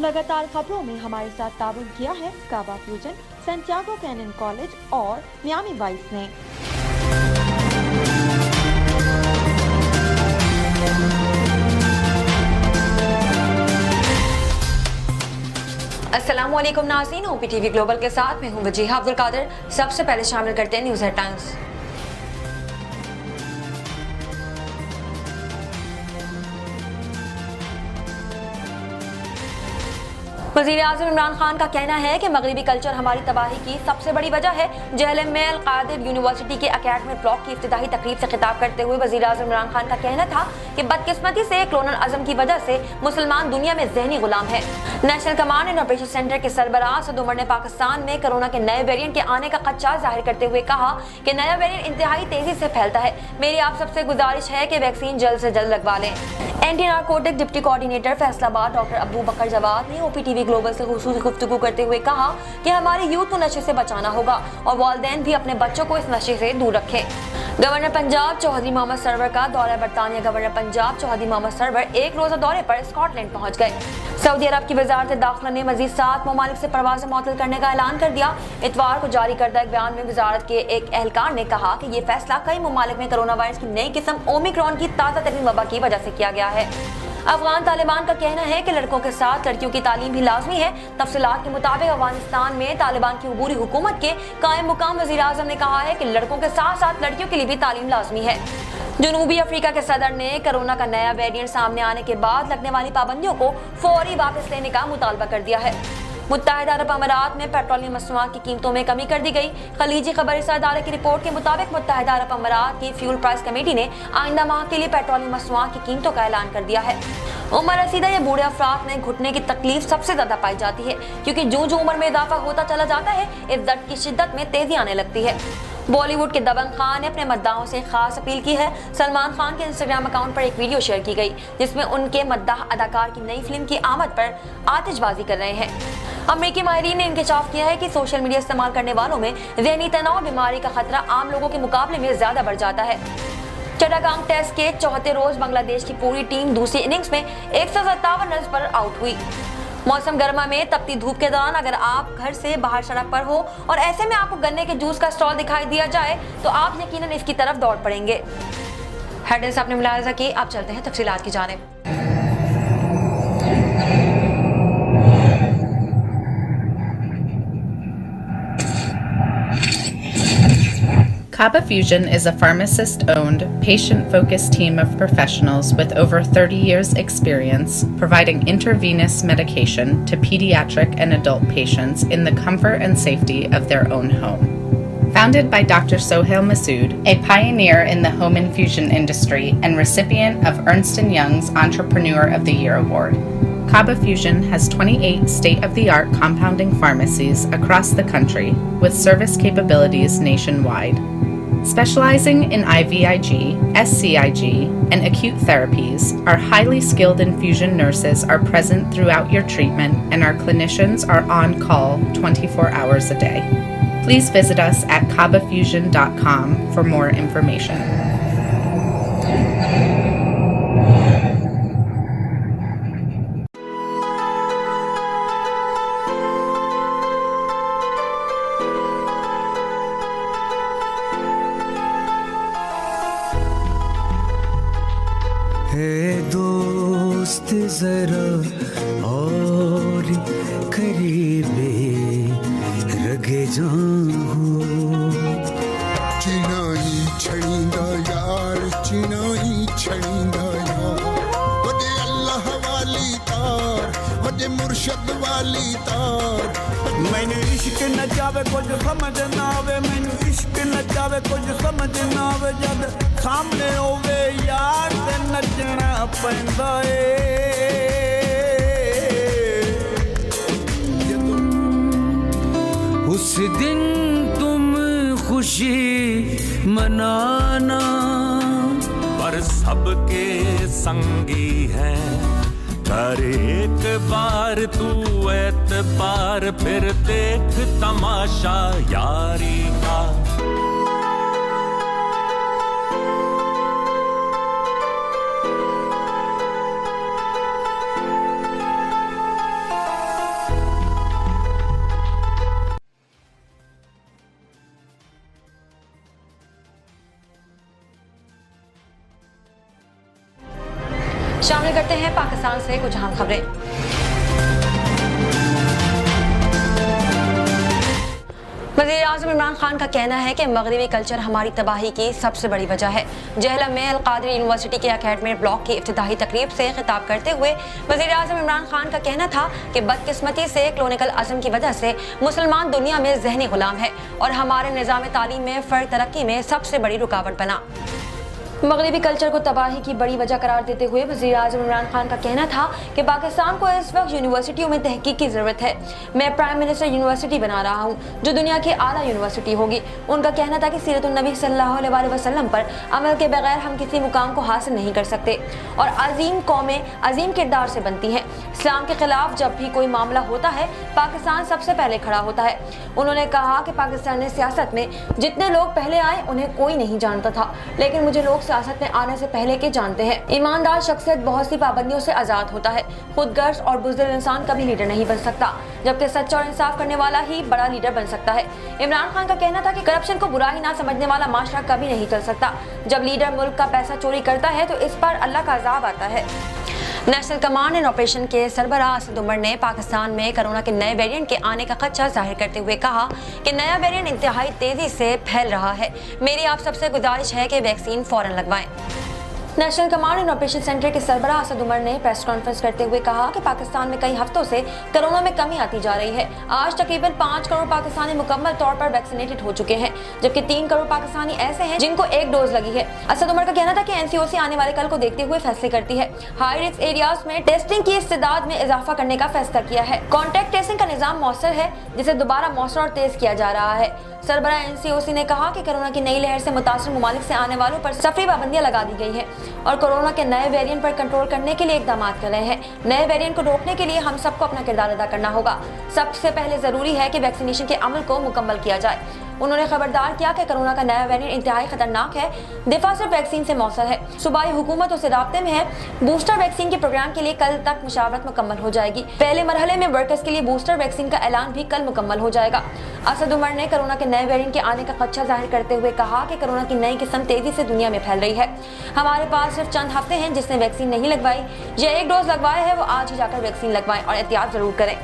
लगातार खबरों में हमारे साथ ताबन किया है काबा फ्यूजन, सैंटियागो कैनन कॉलेज और मियामी वाइस ने। अस्सलाम वालेकुम नाज़रीन, OPTV ग्लोबल के साथ मैं हूं वजीहा अब्दुल कादिर। सबसे पहले शामिल करते हैं न्यूज़ हेडलाइंस। वज़ीर-ए-आज़म इमरान खान का कहना है कि मगरबी कल्चर हमारी तबाही की सबसे बड़ी वजह है। JLM में अल-क़ादिर यूनिवर्सिटी के एकेडमिक ब्लॉक की इफ्तिताही तकरीब से खिताब करते हुए वज़ीर-ए-आज़म इमरान खान का कहना था कि बदकिस्मती से क्लोनल अज़म की वजह से मुसलमान दुनिया में ज़हनी गुलाम है। National command and operation centre के सरबराह सद उमर ने पाकिस्तान में कोरोना के नए वेरिएंट के आने का खदशा जाहिर करते हुए कहा कि नया वेरिएंट इंतहाई तेजी से फैलता है। मेरी आप सबसे गुजारिश है कि वैक्सीन जल्द से जल्द लगवा लें। Anti narcotic deputy coordinator Faisalabad doctor Abu Bakar Jawad ने OPTV ग्लोबल से खुसूसी गुफ्तगू करते हुए कहा कि हमारे यूथ को नशे से बचाना होगा और वालिदैन भी अपने बच्चों को इस नशे से दूर रखें। गवर्नर पंजाब चौधरी मोहम्मद सरवर का दौरा बरतानिया। गवर्नर पंजाब चौधरी मोहम्मद सरवर एक रोजा दौरे पर स्कॉटलैंड पहुंच गए। सऊदी अरब की वजारत दाखिला ने मजीद 7 ममालिक से परवाज़ें मुअत्तल करने का ऐलान कर दिया। इतवार को जारी करदा एक बयान में वजारत के एक एहलकार ने कहा कि ये फैसला कई ममालिक में कोरोना वायरस की नई किस्म ओमिक्रॉन की ताज़ा तरीन वबा की वजह से किया गया है। अफगान तालिबान का कहना है कि लड़कों के साथ लड़कियों की तालीम भी लाजमी है। तफसीलात के मुताबिक अफगानिस्तान में तालिबान की अबूरी हुकूमत के कायम मुकाम वज़ीर-ए-आज़म ने कहा है कि लड़कों के साथ साथ लड़कियों के लिए भी तालीम लाजमी है। जनूबी अफ्रीका के सदर ने कोरोना का नया वेरिएंट सामने आने के बाद लगने वाली पाबंदियों को फौरी वापस लेने का मुतालबा कर दिया है। मुत्तहिदा अरब अमीरात में पेट्रोलियम मसनूआत की कीमतों में कमी कर दी गई। खलीजी खबरसार इदारे की रिपोर्ट के मुताबिक मुत्तहिदा अरब अमीरात की फ्यूल प्राइस कमेटी ने आइंदा माह के लिए पेट्रोलियम मसनूआत की कीमतों का ऐलान कर दिया है। उम्र रसीदा या बूढ़े अफराद में घुटने की तकलीफ सबसे ज्यादा पाई जाती है, क्योंकि जो उम्र में इजाफा होता चला जाता है इस दर्द की शिद्दत में तेजी आने लगती है। बॉलीवुड के दबंग खान ने अपने मद्दाहों से खास अपील की है। सलमान खान के इंस्टाग्राम अकाउंट पर एक वीडियो शेयर की गई जिसमें उनके मद्दाह अदाकार की नई फिल्म की आमद पर आतिशबाजी कर रहे हैं। अमेरिकी माहिरीन ने इंकशाफ किया है कि सोशल मीडिया इस्तेमाल करने वालों में ज़हनी तनाव बीमारी का खतरा आम लोगों के मुकाबले में ज्यादा बढ़ जाता है। चट्टागांग टेस्ट के 74 रोज बांग्लादेश की पूरी टीम दूसरी इनिंग्स में 157 रन पर आउट हुई। मौसम गर्मा में तपती धूप के दौरान अगर आप घर से बाहर सड़क पर हो और ऐसे में आपको गन्ने के जूस का स्टॉल दिखाई दिया जाए तो आप यकीनन इसकी तरफ दौड़ पड़ेंगे। हेडलाइंस आपने मुलाहिजा की, आप चलते हैं तफसीलात की जानिब। Kaba Fusion is a pharmacist-owned, patient-focused team of professionals with over 30 years' experience providing intravenous medication to pediatric and adult patients in the comfort and safety of their own home. Founded by Dr. Sohail Masood, a pioneer in the home infusion industry and recipient of Ernst & Young's Entrepreneur of the Year Award, Kaba Fusion has 28 state-of-the-art compounding pharmacies across the country with service capabilities nationwide. Specializing in IVIG, SCIG, and acute therapies, our highly skilled infusion nurses are present throughout your treatment and our clinicians are on call 24 hours a day. Please visit us at kabafusion.com for more information. जरा और करीबे रगे जाऊं चिनाई छड़ींदा यार चिनाई छड़ींदा यार वदे अल्लाह वाली तार वदे मुर्शद वाली तार मैंने इश्क न जावे कुछ समझ ना आवे मैंने इश्क न जावे कुछ समझ ना आवे जब सामने होवे यार ते नचना पैंदा ए उस दिन तुम खुशी मनाना पर सबके संगी हैं कर एक बार तू एतबार फिर देख तमाशा यारी का शामिल करते हैं पाकिस्तान से कुछ अहम खबरें। वज़ीर-ए-आज़म इमरान खान का कहना है कि मगरबी कल्चर हमारी तबाही की सबसे बड़ी वजह है। जहलम में अल-कादिर यूनिवर्सिटी के एकेडमिक ब्लॉक की इफ्तिताही तकरीब से खिताब करते हुए वज़ीर-ए-आज़म इमरान खान का कहना था कि बदकिस्मती से क्लोनिकल अज़म की वजह से मुसलमान दुनिया में ज़हनी गुलाम है और हमारे निज़ाम तालीम में फ़र्द तरक्की में सबसे बड़ी रुकावट बना। मगरबी कल्चर को तबाही की बड़ी वजह करार देते हुए वज़ीर-ए-आज़म इमरान खान का कहना था कि पाकिस्तान को इस वक्त यूनिवर्सिटियों में तहकीक की ज़रूरत है। मैं प्राइम मिनिस्टर यूनिवर्सिटी बना रहा हूँ जो दुनिया की आला यूनिवर्सिटी होगी। उनका कहना था कि सीरतुन नबी सल्लल्लाहु अलैहि वसल्लम पर अमल के बगैर हम किसी मुकाम को हासिल नहीं कर सकते और अजीम कौमें अजीम किरदार से बनती हैं। इस्लाम के खिलाफ जब भी कोई मामला होता है पाकिस्तान सबसे पहले खड़ा होता है। उन्होंने कहा कि पाकिस्तानी सियासत में जितने लोग पहले आए उन्हें कोई नहीं जानता था, लेकिन मुझे लोग सियासत में आने से पहले के जानते हैं। ईमानदार शख्सियत बहुत सी पाबंदियों से आजाद होता है। खुदगर्ज और बुज़दिल इंसान कभी लीडर नहीं बन सकता, जबकि सच्चा और इंसाफ करने वाला ही बड़ा लीडर बन सकता है। इमरान खान का कहना था कि करप्शन को बुरा ही ना समझने वाला माशरा कभी नहीं चल सकता। जब लीडर मुल्क का पैसा चोरी करता है तो इस पर अल्लाह का अज़ाब आता है। नेशनल कमांड एंड ऑपरेशन के सरबराह असद उमर ने पाकिस्तान में कोरोना के नए वेरिएंट के आने का खदशा जाहिर करते हुए कहा कि नया वेरिएंट इंतहाई तेजी से फैल रहा है। मेरी आप सबसे गुजारिश है कि वैक्सीन फौरन लगवाएं। National command and operation centre के सरबराह असद उमर ने प्रेस कॉन्फ्रेंस करते हुए कहा कि पाकिस्तान में कई हफ्तों से कोरोना में कमी आती जा रही है। आज तकरीबन 5 करोड़ पाकिस्तानी मुकम्मल तौर पर वैक्सीनेटेड हो चुके हैं, जबकि 3 करोड़ पाकिस्तानी ऐसे हैं जिनको 1 डोज लगी है। असद उमर का कहना था कि एनसीओसी आने वाले कल को देखते हुए फैसले करती है। हाई रिस्क एरियाज में टेस्टिंग की इस्तेदाद में इजाफा करने का फैसला किया है। कॉन्टैक्ट ट्रेसिंग का निजाम मौसर है, जिसे दोबारा मौसर और तेज किया जा रहा है। सरबराह एनसीओसी ने कहा कि कोरोना की नई लहर से मुतासर ममालिक से आने वालों पर सफरी पाबंदियां लगा दी गई है और कोरोना के नए वेरिएंट पर कंट्रोल करने के लिए इकदाम कर रहे हैं। नए वेरिएंट को रोकने के लिए हम सबको अपना किरदार अदा करना होगा। सबसे पहले जरूरी है कि वैक्सीनेशन के अमल को मुकम्मल किया जाए। उन्होंने खबरदार किया कि कोरोना का नया वेरिएंट इंतहाई खतरनाक है। दिफा सिर्फ वैक्सीन से मौसर है। सूबाई हुकूमतों से राब्ते में है। बूस्टर वैक्सीन के प्रोग्राम के लिए कल तक मुशावरत मुकम्मल हो जाएगी। पहले मरहले में वर्कर्स के लिए बूस्टर वैक्सीन का ऐलान भी कल मुकम्मल हो जाएगा। असद उमर ने कोरोना के नए वेरिएंट के आने का खदशा जाहिर करते हुए कहा कि कोरोना की नई किस्म तेजी से दुनिया में फैल रही है। हमारे पास सिर्फ चंद हफ्ते हैं। जिसने वैक्सीन नहीं लगवाई या 1 डोज लगवाया है वो आज ही जाकर वैक्सीन लगवाएं और एहतियात जरूर करें।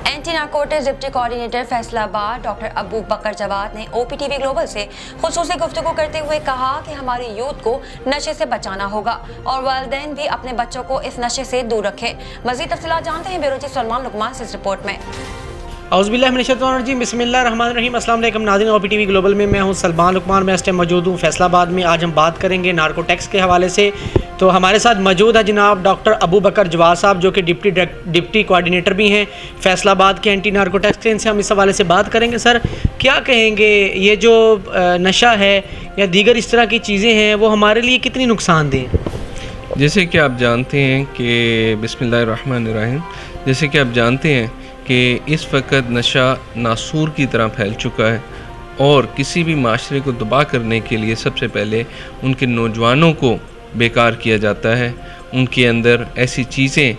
Anti narcotics deputy coordinator Faisalabad doctor Abu Bakar Jawad ने OPTV ग्लोबल से खुसूसी गुफ्तगू करते हुए कहा कि हमारी यूथ को नशे से बचाना होगा और वालिदैन भी अपने बच्चों को इस नशे से दूर रखें। मज़ीद तफसीलात जानते हैं ब्यूरो चीफ सलमान लुकमान से इस रिपोर्ट में। औज़ुबिल्लाहिमिनश्शैतानिर्रजीम बिस्मिल्लाहिर्रहमानिर्रहीम अस्सलाम वालेकुम नाज़रीन। OPTV ग्लोबल में मैं हूं सलमान लुकमान। मैं इस टाइम मौजूद हूं फैसलाबाद में। आज हम बात करेंगे नारकोटिक्स के हवाले से। तो हमारे साथ मौजूद है जनाब डॉक्टर अबू बकर जवाद साहब, जो कि डिप्टी कोऑर्डिनेटर भी हैं फैसलाबाद के एंटी नारकोटिक्स के। इनसे हम इस हवाले से बात करेंगे। सर, क्या कहेंगे, ये जो नशा है या दीगर इस तरह की चीज़ें हैं वो हमारे लिए कितनी नुकसानदेह? जैसे कि आप जानते हैं कि बिस्मिल्लाहिर्रहमानिर्रहीम, जैसे कि आप जानते हैं कि इस वक्त नशा नासूर की तरह फैल चुका है और किसी भी माशरे को तबाह करने के लिए सबसे पहले उनके नौजवानों को बेकार किया जाता है। उनके अंदर ऐसी चीज़ें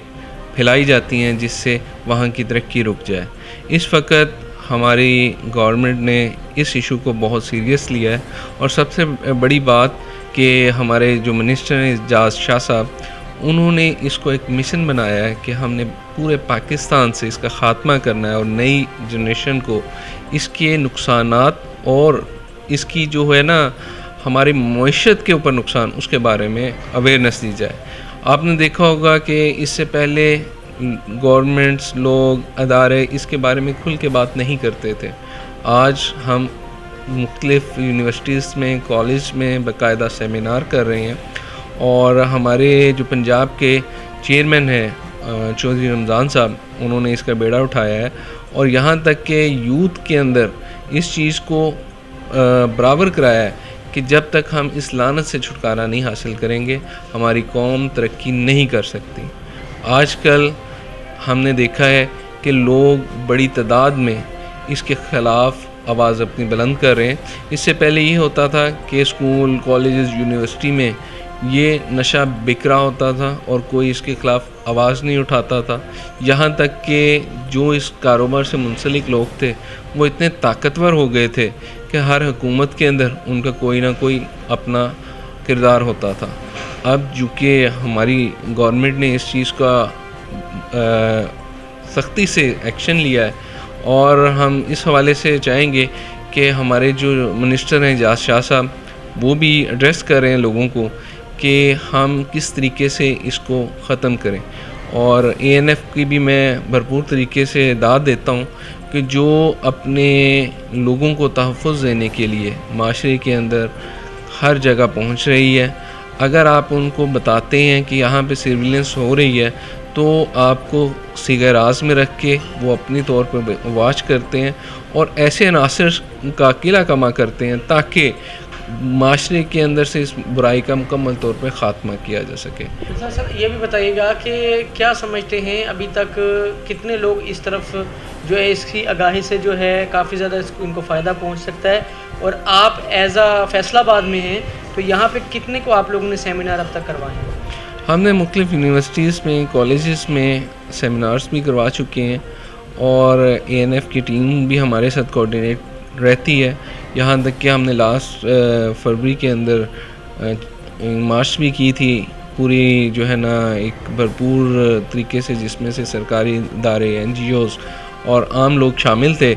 फैलाई जाती हैं जिससे वहाँ की तरक्की रुक जाए। इस वक्त हमारी गवर्नमेंट ने इस इशू को बहुत सीरियस लिया है और सबसे बड़ी बात कि हमारे जो मिनिस्टर हैं एजाज शाह साहब, उन्होंने इसको एक मिशन बनाया है कि हमने पूरे पाकिस्तान से इसका ख़ात्मा करना है और नई जनरेशन को इसके नुकसानात और इसकी जो है ना हमारी मईशत के ऊपर नुकसान, उसके बारे में अवेयरनेस दी जाए। आपने देखा होगा कि इससे पहले गवर्नमेंट्स, लोग, अदारे इसके बारे में खुल के बात नहीं करते थे। आज हम मुख्तलिफ यूनिवर्सिटीज़ में, कॉलेज में बाकायदा सेमिनार कर रहे हैं और हमारे जो पंजाब के चेयरमैन हैं चौधरी रमज़ान साहब, उन्होंने इसका बेड़ा उठाया है और यहाँ तक कि यूथ के अंदर इस चीज़ को बराबर कराया है कि जब तक हम इस लानत से छुटकारा नहीं हासिल करेंगे हमारी कौम तरक्की नहीं कर सकती। आजकल हमने देखा है कि लोग बड़ी तादाद में इसके ख़िलाफ़ आवाज़ अपनी बुलंद कर रहे हैं। इससे पहले ये होता था कि स्कूल, कॉलेजेस, यूनिवर्सिटी में ये नशा बिक रहा होता था और कोई इसके ख़िलाफ़ आवाज़ नहीं उठाता था। यहाँ तक कि जो इस कारोबार से मुंसलिक लोग थे वो इतने ताकतवर हो गए थे कि हर हुकूमत के अंदर उनका कोई ना कोई अपना किरदार होता था। اب چونکہ ہماری گورنمنٹ نے اس چیز کا سختی سے ایکشن لیا ہے اور ہم اس حوالے سے چاہیں گے کہ ہمارے جو منسٹر ہیں اعجاز شاہ صاحب وہ بھی ایڈریس کر رہے ہیں لوگوں کو کہ ہم کس طریقے سے اس کو ختم کریں. اور ANF کی بھی میں بھرپور طریقے سے داد دیتا ہوں کہ جو اپنے لوگوں کو تحفظ دینے کے لیے معاشرے کے اندر ہر جگہ پہنچ رہی ہے. اگر آپ ان کو بتاتے ہیں کہ یہاں پہ سرویلنس ہو رہی ہے تو آپ کو صیغہ راز میں رکھ کے وہ اپنی طور پہ واچ کرتے ہیں اور ایسے عناصر کا قلعہ کما کرتے ہیں تاکہ معاشرے کے اندر سے اس برائی کا مکمل طور پہ خاتمہ کیا جا سکے. سر یہ بھی بتائیے گا کہ کیا سمجھتے ہیں ابھی تک کتنے لوگ اس طرف جو ہے اس کی آگاہی سے جو ہے کافی زیادہ ان کو فائدہ پہنچ سکتا ہے, اور آپ ایز اے فیصل آباد میں ہیں تو یہاں پہ کتنے کو آپ لوگوں نے سیمینار اب تک کروائے ہیں؟ ہم نے مختلف یونیورسٹیز میں کالجز میں سیمینارز بھی کروا چکے ہیں اور ANF کی ٹیم بھی ہمارے ساتھ کوآرڈینیٹ رہتی ہے. یہاں تک کہ ہم نے لاسٹ فروری کے اندر مارچ بھی کی تھی پوری جو ہے نا ایک بھرپور طریقے سے جس میں سے سرکاری ادارے NGOs اور عام لوگ شامل تھے.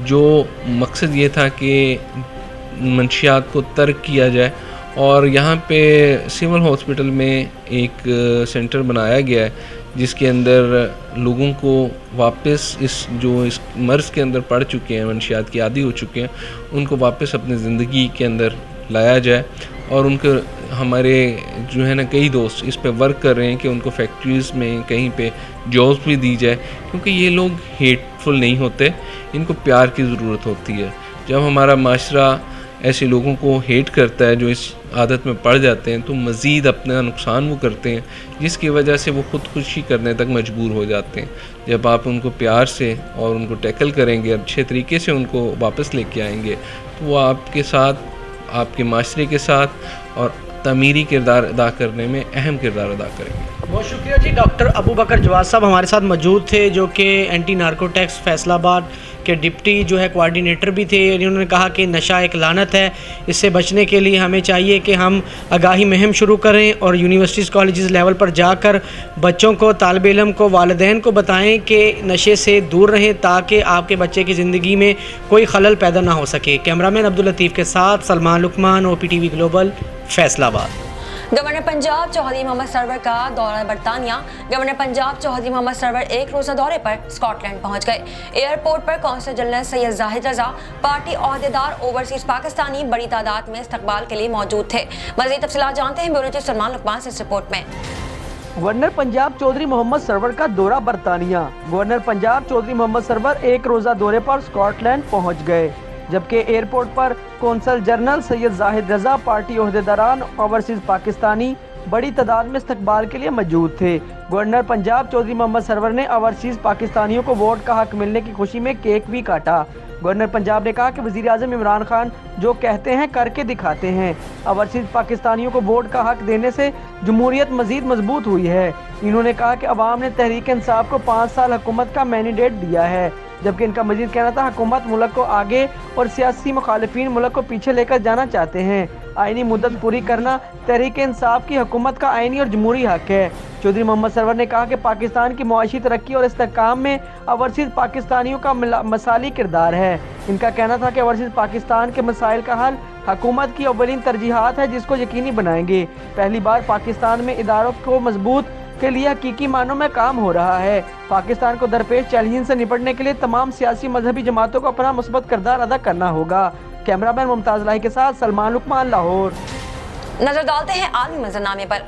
جو مقصد یہ تھا کہ منشیات کو ترک کیا جائے اور یہاں پہ سول ہاسپٹل میں ایک سینٹر بنایا گیا ہے جس کے اندر لوگوں کو واپس اس مرض کے اندر پڑ چکے ہیں, منشیات کی عادی ہو چکے ہیں, ان کو واپس اپنی زندگی کے اندر لایا جائے. اور ان کے ہمارے جو ہے نا کئی دوست اس پہ ورک کر رہے ہیں کہ ان کو فیکٹریز میں کہیں پہ جابس بھی دی جائے, کیونکہ یہ لوگ ہیٹ فل نہیں ہوتے, ان کو پیار کی ضرورت ہوتی ہے. جب ہمارا معاشرہ ایسے لوگوں کو ہیٹ کرتا ہے جو اس عادت میں پڑ جاتے ہیں تو مزید اپنا نقصان وہ کرتے ہیں, جس کی وجہ سے وہ خودکشی کرنے تک مجبور ہو جاتے ہیں. جب آپ ان کو پیار سے اور ان کو ٹیکل کریں گے, اچھے طریقے سے ان کو واپس لے کے آئیں گے تو وہ آپ کے ساتھ, آپ کے معاشرے کے ساتھ اور تعمیری کردار ادا کرنے میں اہم کردار ادا کریں گے. بہت شکریہ جی. ڈاکٹر ابو بکر جواد صاحب ہمارے ساتھ موجود تھے جو کہ اینٹی نارکوٹکس فیصل آباد کے ڈپٹی جو ہے کوآرڈینیٹر بھی تھے. انہوں نے کہا کہ نشہ ایک لعنت ہے, اس سے بچنے کے لیے ہمیں چاہیے کہ ہم آگاہی مہم شروع کریں اور یونیورسٹیز کالجز لیول پر جا کر بچوں کو, طالب علم کو, والدین کو بتائیں کہ نشے سے دور رہیں تاکہ آپ کے بچے کی زندگی میں کوئی خلل پیدا نہ ہو سکے. کیمرامین عبداللطیف کے ساتھ سلمان لقمان, OPTV گلوبل, فیصل آباد. گورنر پنجاب چوہدری محمد سرور کا دورہ برطانیہ. گورنر پنجاب چوہدری محمد سرور ایک روزہ دورے پر اسکاٹ لینڈ پہنچ گئے. ایئرپورٹ پر قونصل جنرل سید زاہد رضا, پارٹی عہدیدار, اوورسیز پاکستانی بڑی تعداد میں استقبال کے لیے موجود تھے. مزید تفصیلات جانتے ہیں بیورو چیف سلمان لقمان سے اس رپورٹ میں. گورنر پنجاب چودھری محمد سرور کا دورہ برطانیہ. گورنر پنجاب چودھری محمد سرور ایک روزہ دورے پر اسکاٹ لینڈ پہنچ گئے, جبکہ ایئرپورٹ پر قونصل جنرل سید زاہد رضا, پارٹی عہدیداران, اوورسیز پاکستانی بڑی تعداد میں استقبال کے لیے موجود تھے. گورنر پنجاب چودھری محمد سرور نے اوورسیز پاکستانیوں کو ووٹ کا حق ملنے کی خوشی میں کیک بھی کاٹا. گورنر پنجاب نے کہا کہ وزیر اعظم عمران خان جو کہتے ہیں کر کے دکھاتے ہیں. اوورسیز پاکستانیوں کو ووٹ کا حق دینے سے جمہوریت مزید مضبوط ہوئی ہے. انہوں نے کہا کہ عوام نے تحریک انصاف کو 5 سال حکومت کا مینڈیٹ دیا ہے, جبکہ ان کا مزید کہنا تھا حکومت ملک کو آگے اور سیاسی مخالفین ملک کو پیچھے لے کر جانا چاہتے ہیں. آئینی مدت پوری کرنا تحریک انصاف کی حکومت کا آئینی اور جمہوری حق ہے. چودھری محمد سرور نے کہا کہ پاکستان کی معاشی ترقی اور استحکام میں اوورسیز پاکستانیوں کا مثالی کردار ہے. ان کا کہنا تھا کہ اوورسیز پاکستان کے مسائل کا حل حکومت کی اولین ترجیحات ہے جس کو یقینی بنائیں گے. پہلی بار پاکستان میں اداروں کو مضبوط کے لیے حقیقی معنوں میں کام ہو رہا ہے. پاکستان کو درپیش چیلنج سے نپٹنے کے لیے تمام سیاسی مذہبی جماعتوں کو اپنا مثبت کردار ادا کرنا ہوگا. کیمرامین ممتاز لاہی کے ساتھ سلمان لقمان, لاہور. نظر ڈالتے ہیں عالمی منظرنامے پر.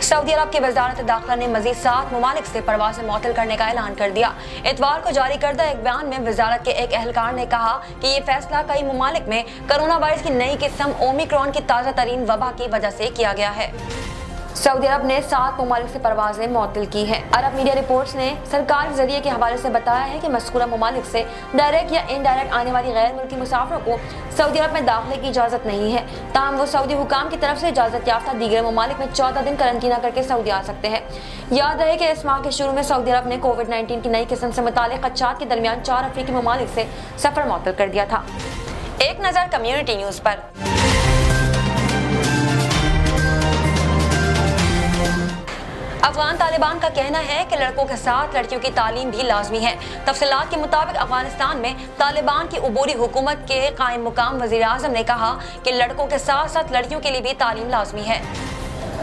سعودی عرب کی وزارت داخلہ نے مزید 7 ممالک سے پروازیں معطل کرنے کا اعلان کر دیا. اتوار کو جاری کردہ ایک بیان میں وزارت کے ایک اہلکار نے کہا کہ یہ فیصلہ کئی ممالک میں کرونا وائرس کی نئی قسم اومیکرون کی تازہ ترین وبا کی وجہ سے کیا گیا ہے. سعودی عرب نے 7 ممالک سے پروازیں معطل کی ہیں. عرب میڈیا رپورٹس نے سرکاری ذریعے کے حوالے سے بتایا ہے کہ مذکورہ ممالک سے ڈائریکٹ یا انڈائریکٹ آنے والی غیر ملکی مسافروں کو سعودی عرب میں داخلے کی اجازت نہیں ہے. تاہم وہ سعودی حکام کی طرف سے اجازت یافتہ دیگر ممالک میں 14 دن قرنطینہ کر کے سعودی آ سکتے ہیں. یاد رہے کہ اس ماہ کے شروع میں سعودی عرب نے کووڈ-19 کی نئی قسم سے متعلق خدشات کے درمیان 4 افریقی ممالک سے سفر معطل کر دیا تھا. एक नजर कम्युनिटी न्यूज पर। अफगान तालिबान का कहना है कि लड़कों के साथ लड़कियों की तालीम भी लाजमी है। तफसीलात के मुताबिक अफगानिस्तान में तालिबान की उबूरी हुकूमत के कायम मुकाम वज़ीर आज़म ने कहा कि लड़कों के साथ साथ लड़कियों के लिए भी तालीम लाजमी है।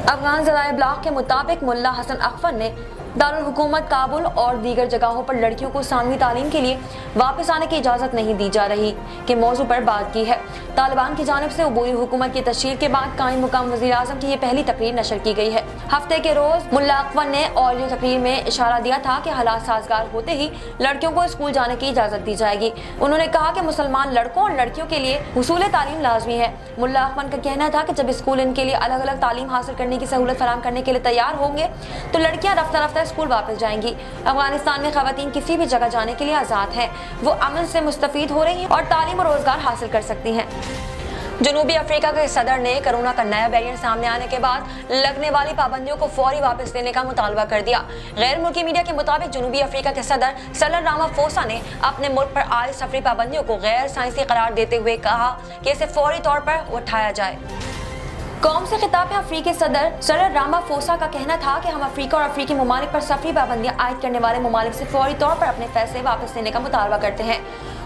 अफगान ज़राए इब्लाग के मुताबिक मुल्ला हसन अख्तर ने दारुल हुकूमत काबुल और दीगर जगहों पर लड़कियों को सानवी तालीम के लिए वापस आने की इजाज़त नहीं दी जा रही के मौजू पर बात की है। तालिबान की जानिब से उबूरी हुकूमत की तशकील के बाद कायम मुकाम वज़ीर आज़म की ये पहली तकरीर नशर की गई है। हफ्ते के रोज़ मुल्ला अख्तर ने ऑडियो तकरीर में इशारा दिया था कि हालात साजगार होते ही लड़कियों को स्कूल जाने की इजाज़त दी जाएगी। उन्होंने कहा कि मुसलमान लड़कों और लड़कियों के लिए हुसूल तालीम लाजमी है। मुल्ला अख्तर का कहना था कि जब स्कूल इनके लिए अलग अलग तालीम हासिल करने की सहूलत फराहम करने के लिए तैयार होंगे तो लड़कियां रफ्ता रफ्ता स्कूल वापस जाएंगी। अफगानिस्तान में खवातीन किसी भी जगह जाने के लिए आज़ाद हैं। वो अमन से मुस्तफीद हो रही हैं और तालीम और रोजगार हासिल कर सकती हैं। जनूबी अफ्रीका के सदर ने कोरोना का नया वेरिएंट सामने आने के बाद लगने वाली पाबंदियों को फौरी वापस लेने का मुतालबा कर दिया। गैर मुल्की मीडिया के मुताबिक जनूबी अफ्रीका के सदर सरल रामाफोसा ने अपने मुल्क पर आए सफरी पाबंदियों को गैर साइंसी करार देते हुए कहा कि इसे फौरी तौर पर उठाया जाए। कौम से खिताब में अफ्रीकी सदर सरल रामाफोसा का कहना था कि हम अफ्रीका और अफ्रीकी ममालिक पर सफरी पाबंदियां आयद करने वाले ममालिक से फौरी तौर पर अपने फैसले वापस लेने का मुतालबा करते हैं।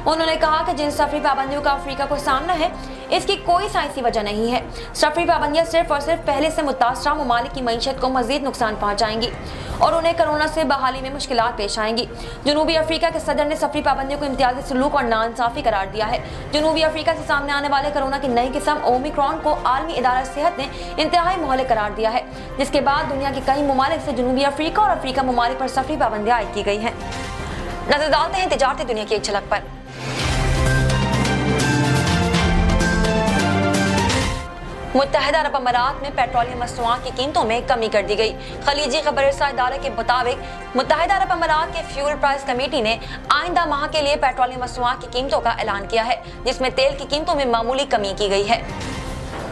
उन्होंने कहा कि जिन सफरी पाबंदियों का अफ्रीका को सामना है इसकी कोई साइंसी वजह नहीं है। सफरी पाबंदियां सिर्फ और सिर्फ पहले से मुतासरा ममालिक की मईशत को मजीद नुकसान पहुंचाएंगी और उन्हें कोरोना से बहाली में मुश्किलात पेश आएंगी। जनूबी अफ्रीका के सदर ने सफरी पाबंदियों को इम्तियाजी सलूक और नाइंसाफी करार दिया है। जनूबी अफ्रीका से सामने आने वाले कोरोना की नई किस्म ओमिक्रॉन को आलमी इदारा सेहत ने इंतहाई महलिक करार दिया है, जिसके बाद दुनिया के कई ममालिक से जनूबी अफ्रीका और अफ्रीका ममालिक पर सफरी पाबंदियां आयद की गई हैं। नजर डालते हैं तिजारती दुनिया की एक झलक पर। मुत्तहिदा अरब अमारात में पेट्रोलियम मसनूआत की कीमतों में कमी कर दी गई। खलीजी खबररसा इदारे के मुताबिक मुत्तहिदा अरब अमारात के फ्यूल प्राइस कमेटी ने आइंदा माह के लिए पेट्रोलियम मसनूआत की कीमतों का ऐलान किया है, जिसमें तेल की कीमतों में मामूली कमी की गई है।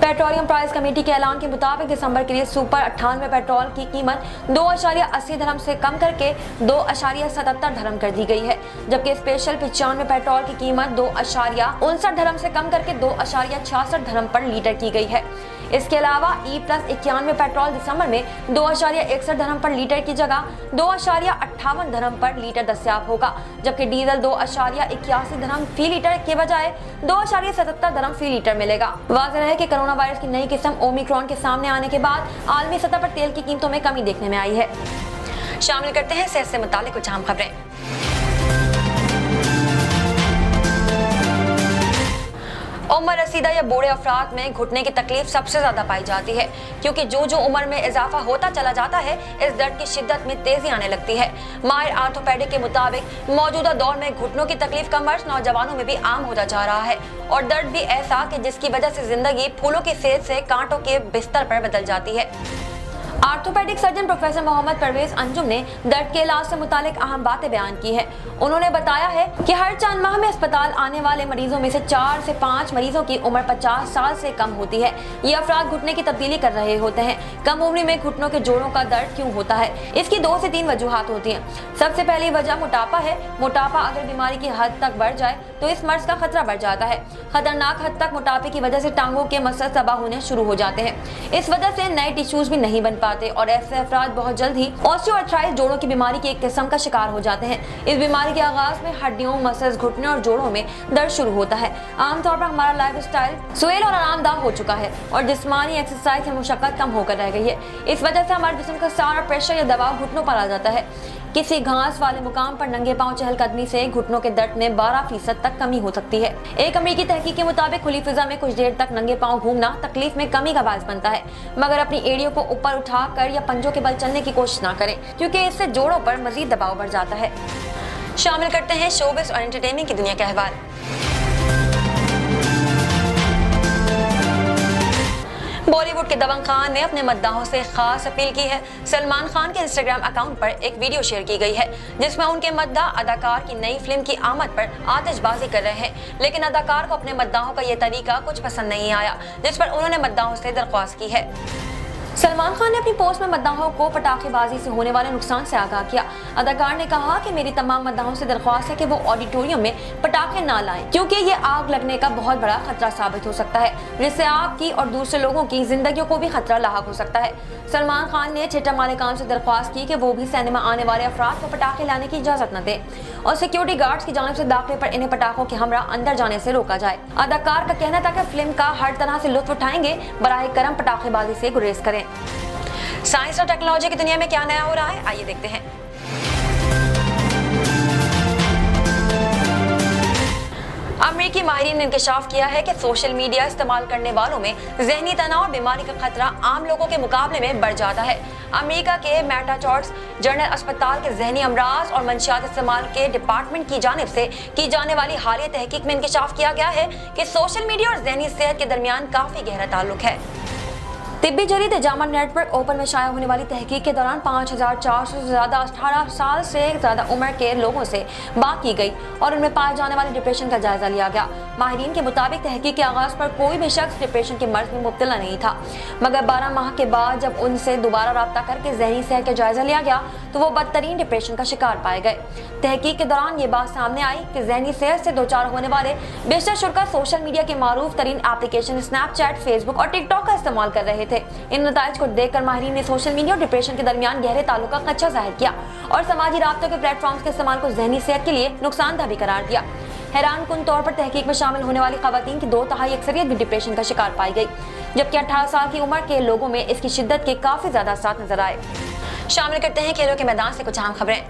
पेट्रोलियम प्राइस कमेटी के ऐलान के मुताबिक दिसंबर के लिए सुपर 98 पेट्रोल की कीमत 2.80 धर्म से कम करके 2.77 धर्म कर दी गई है, जबकि स्पेशल 95 पेट्रोल की कीमत 2.59 धर्म से कम करके 2.66 धर्म पर लीटर की गई है। इसके अलावा E+91 पेट्रोल दिसंबर में 2.61 धर्म पर लीटर की जगह 2.58 धर्म पर लीटर दस्तयाब होगा, जबकि डीजल 2.81 धर्म फी लीटर के बजाय 2.77 धर्म फी लीटर मिलेगा। वाज़ेह है कि कोरोना वायरस की नई किस्म ओमिक्रॉन के सामने आने के बाद आलमी सतह पर तेल की कीमतों में कमी देखने में आई है। शामिल करते हैं सेहत से मुताल्लिक कुछ अहम खबरें। उम्र रसीदा या बूढ़े अफराद में घुटने की तकलीफ सबसे ज्यादा पाई जाती है, क्योंकि जो उम्र में इजाफा होता चला जाता है इस दर्द की शिद्दत में तेजी आने लगती है। माहिर आर्थोपेडिक के मुताबिक मौजूदा दौर में घुटनों की तकलीफ का मर्ज नौजवानों में भी आम होता जा रहा है और दर्द भी ऐसा कि जिसकी वजह से जिंदगी फूलों की सेज से कांटों के बिस्तर पर बदल जाती है। Orthopaedic surgeon professor Mohammad Parvez Anjum ने दर्द के इलाज से मुतालिक अहम बातें बयान की है। उन्होंने बताया है कि हर 4 माह में अस्पताल आने वाले मरीजों में से 4 से 5 मरीजों की उम्र 50 साल से कम होती है। ये अफराद घुटने की तब्दीली कर रहे होते हैं। कम उम्र में घुटनों के जोड़ों का दर्द क्यों होता है? इसकी 2 से 3 वजूहात होती हैं। सबसे पहली वजह मोटापा है। मोटापा अगर बीमारी की हद तक बढ़ जाए तो इस मर्ज का खतरा बढ़ जाता है। खतरनाक हद तक मोटापे की वजह से टांगों के मसल तबाह होने शुरू हो जाते हैं। इस वजह से नए टिश्यूज भी नहीं बन पाते और ऐसे अफराद बहुत जल्द ही ऑस्टियोआर्थराइटिस जोड़ों की बीमारी की एक किस्म का शिकार हो जाते हैं। इस बीमारी के आगाज में हड्डियों, मसल्स, घुटने और जोड़ों में दर्द शुरू होता है। आमतौर पर हमारा लाइफस्टाइल सुहेल और आरामदाह हो चुका है और जिस्मानी एक्सरसाइज की मुशक्कत कम होकर रह गई है। इस वजह से हमारे जिस्म का सारा प्रेशर या दबाव घुटनों पर आ जाता है। किसी घास वाले मुकाम पर नंगे पांव चहलकदमी से घुटनों के दर्द में 12% तक कमी हो सकती है। एक अमेरिकी तहकीक के मुताबिक खुली फिजा में कुछ देर तक नंगे पांव घूमना तकलीफ में कमी का बायस बनता है, मगर अपनी एड़ियों को ऊपर उठाकर या पंजों के बल चलने की कोशिश ना करें, क्योंकि इससे जोड़ों पर मजीद दबाव बढ़ जाता है। शामिल करते हैं शोबिज़ और एंटरटेनमेंट की दुनिया के अहवाल। बॉलीवुड के दबंग खान ने अपने मद्दाहों से खास अपील की है। सलमान खान के इंस्टाग्राम अकाउंट पर एक वीडियो शेयर की गई है जिसमें उनके मद्दाह अदाकार की नई फिल्म की आमद पर आतिशबाजी कर रहे हैं, लेकिन अदाकार को अपने मद्दाहों का ये तरीका कुछ पसंद नहीं आया, जिस पर उन्होंने मद्दाहों से दरख्वास्त की है। सलमान खान ने अपनी पोस्ट में मद्दाहों को पटाखेबाजी से होने वाले नुकसान से आगाह किया। अदाकार ने कहा कि मेरी तमाम मद्दाहों से दरख्वास्त है कि वो ऑडिटोरियम में पटाखे ना लाएं, क्योंकि ये आग लगने का बहुत बड़ा खतरा साबित हो सकता है, जिससे आपकी और दूसरे लोगों की जिंदगियों को भी खतरा लाहक हो सकता है। सलमान खान ने थिएटर मालिकान से दरख्वास्त की कि वो भी सिनेमा आने वाले अफराद को पटाखे लाने की इजाजत न दें और सिक्योरिटी गार्ड्स की जानिब से दाखिले पर इन्हें पटाखों के हमरा अंदर जाने से रोका जाए। अदाकार का कहना था कि फिल्म का हर तरह से लुत्फ उठाएंगे, बराए करम पटाखेबाजी से गुरेज करें। साइंस और टेक्नोलॉजी की दुनिया में क्या नया हो रहा है, आइए देखते हैं। अमेरिकी माहिरीन ने इंकशाफ किया है कि सोशल मीडिया इस्तेमाल करने वालों में ज़हनी तनाव और बीमारी का खतरा आम लोगों के मुकाबले में बढ़ जाता है। अमेरिका के मैसाचुसेट्स जनरल अस्पताल के ज़हनी अमराज और मंशियात इस्तेमाल के डिपार्टमेंट की जानिब से की जाने वाली हालिया तहकीक में इंकशाफ किया गया है कि सोशल मीडिया और ज़हनी सेहत के दरमियान काफ़ी गहरा ताल्लुक है। तिब्बी जरीद जामा नेटवर्क ओपन में शाया होने वाली तहकीक के दौरान 5400 से ज़्यादा 18 साल से ज़्यादा उम्र के लोगों से बात की गई और उनमें पाए जाने वाले डिप्रेशन का जायजा लिया गया। माहिरीन के मुताबिक तहकीक के आगाज़ पर कोई भी शख्स डिप्रेशन के मर्ज में मुब्तला नहीं था, मगर 12 माह के बाद जब उनसे दोबारा रब्ता करके ज़हनी सेहत का जायजा लिया गया तो वो बदतरीन डिप्रेशन का शिकार पाए गए। तहकीक के दौरान ये बात सामने आई कि ज़हनी सेहत से दोचार होने वाले बेशतर शुरका सोशल मीडिया के मारूफ तरीन एप्लीकेशन स्नैपचैट, फेसबुक और टिकटॉक का इस्तेमाल कर रहे थे। इन नताइज को देखकर माहिरीन ने सोशल मीडिया और डिप्रेशन के दरमियान गहरे ताल्लुक का खदशा जाहिर किया और समाजी राब्तों के प्लेटफॉर्म्स के इस्तेमाल को ज़हनी सेहत के लिए नुकसानदेह भी करार दिया। हैरानकुन तौर पर तहकीक में शामिल होने वाली खवातीन की 2/3 अक्सरियत भी डिप्रेशन का शिकार पाई गई, जबकि 18 साल की उम्र के लोगों में इसकी शिद्दत के काफी ज्यादा असरात नजर आए। शामिल करते हैं खेलों के मैदान से कुछ अहम खबरें।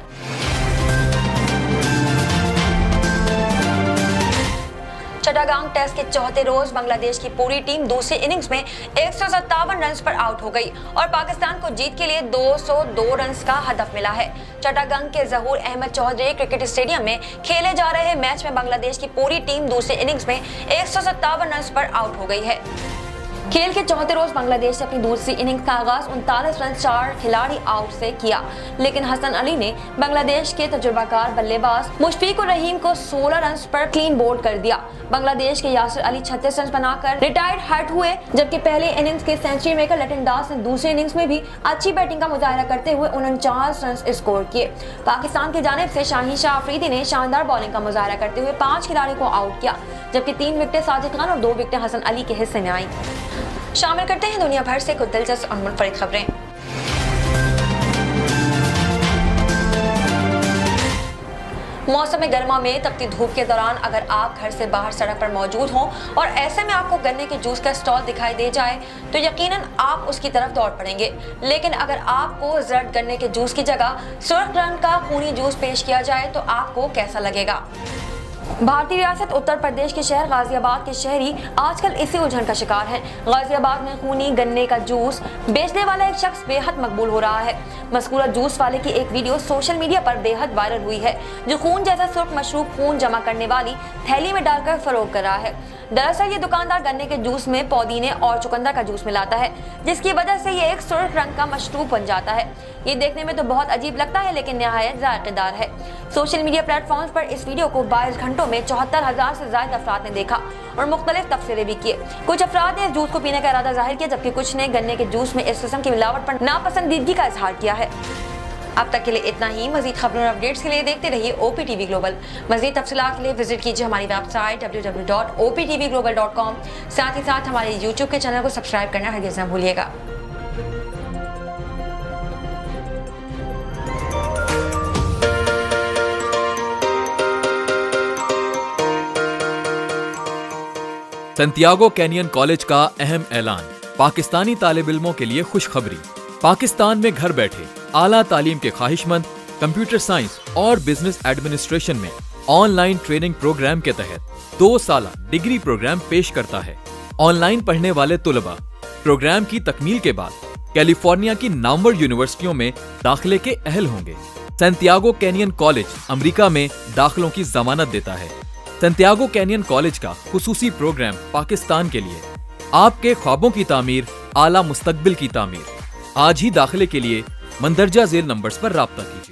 चट्टागांग टेस्ट के चौथे रोज बांग्लादेश की पूरी टीम दूसरी इनिंग्स में 157 रन पर आउट हो गई और पाकिस्तान को जीत के लिए 202 रन का हदफ मिला है। चट्टागांग के ज़हूर अहमद चौधरी क्रिकेट स्टेडियम में खेले जा रहे मैच में बांग्लादेश की पूरी टीम दूसरी इनिंग्स में 157 रन पर आउट हो गई है। खेल के चौथे रोज बांग्लादेश ने अपनी दूसरी इनिंग्स का आगाज 39 रन 4 खिलाड़ी आउट से किया, लेकिन हसन अली ने बांग्लादेश के तजुर्बाकार बल्लेबाज मुशफिकुर रहीम को 16 रन पर क्लीन बोल्ड कर दिया। बांग्लादेश के यासिर अली 36 रन बनाकर रिटायर्ड हर्ट हुए, जबकि पहले इनिंग्स के सेंचुरी मेकर लिटन दास ने दूसरी इनिंग्स में भी अच्छी बैटिंग का मुजाहरा करते हुए 49 रन स्कोर किए। पाकिस्तान की जानिब से शाहीन शाह अफरीदी ने शानदार बॉलिंग का मुजाहरा करते हुए 5 खिलाड़ियों को आउट किया, जबकि 3 विकेटें साजिद खान और 2 विकेटें हसन अली के हिस्से में आई। शामिल करते हैं दुनिया भर से कुछ दिलचस्प और मुनफरिद खबरें। मौसम गर्मा में तपती धूप के दौरान अगर आप घर से बाहर सड़क पर मौजूद हों और ऐसे में आपको गन्ने के जूस का स्टॉल दिखाई दे जाए तो यकीनन आप उसकी तरफ दौड़ पड़ेंगे, लेकिन अगर आपको जर्द गन्ने के जूस की जगह सुर्ख रंग का खूनी जूस पेश किया जाए तो आपको कैसा लगेगा? भारतीय रियासत उत्तर प्रदेश के शहर गाजियाबाद के शहरी आजकल इसी उलझन का शिकार हैं। गाजियाबाद में खूनी गन्ने का जूस बेचने वाला एक शख्स बेहद मकबूल हो रहा है। मज़कूरा जूस वाले की एक वीडियो सोशल मीडिया पर बेहद वायरल हुई है, जो खून जैसा सुर्ख मशरूब खून जमा करने वाली थैली में डालकर फरोख्त कर रहा है। दरअसल ये दुकानदार गन्ने के जूस में पौदीने और चुकंदर का जूस मिलाता है, जिसकी वजह से ये एक सुर्ख रंग का मशरूब बन जाता है। ये देखने में तो बहुत अजीब लगता है, लेकिन निहायत जायकेदार है। सोशल मीडिया प्लेटफॉर्म्स पर इस वीडियो को 22 घंटों में 74,000 से ज्यादा अफराद ने देखा और मुख्तलिफ तबसरे भी किए। कुछ अफराद ने इस जूस को पीने का इरादा जाहिर किया, जबकि कुछ ने गन्ने के जूस में इस किस्म की मिलावट पर नापसंदीदगी का इजहार किया है। अब तक के लिए इतना ही। मजीद खबरों और अपडेट्स के लिए देखते रहिए OPTV ग्लोबल। मजीद तफसीलात के लिए विजिट कीजिए हमारी वेबसाइट www.optvglobal.com। साथ ही साथ हमारे YouTube के चैनल को सब्सक्राइब करना हरगिज़ न भूलिएगा। सैंटियागो कैनियन कॉलेज का अहम ऐलान। पाकिस्तानी तालिब इल्मों के लिए खुशखबरी। पाकिस्तान में घर बैठे आला तालीम के ख्वाहिशमंद कंप्यूटर साइंस और बिजनेस एडमिनिस्ट्रेशन में ऑनलाइन ट्रेनिंग प्रोग्राम के तहत 2 साला डिग्री प्रोग्राम पेश करता है। ऑनलाइन पढ़ने वाले तुलबा प्रोग्राम की तकमील के बाद कैलिफोर्निया की नामवर यूनिवर्सिटियों में दाखिले के अहल होंगे। सैंटियागो कैनियन कॉलेज अमेरिका में दाखिलों की जमानत देता है। सैंटियागो कैनियन कॉलेज का खुसूसी प्रोग्राम पाकिस्तान के लिए आपके ख्वाबों की तामीर, आला मुस्तकबिल की तामीर। आज ही दाखिले के लिए मंदरजा झेल नंबर्स पर राब्ता कीजिए।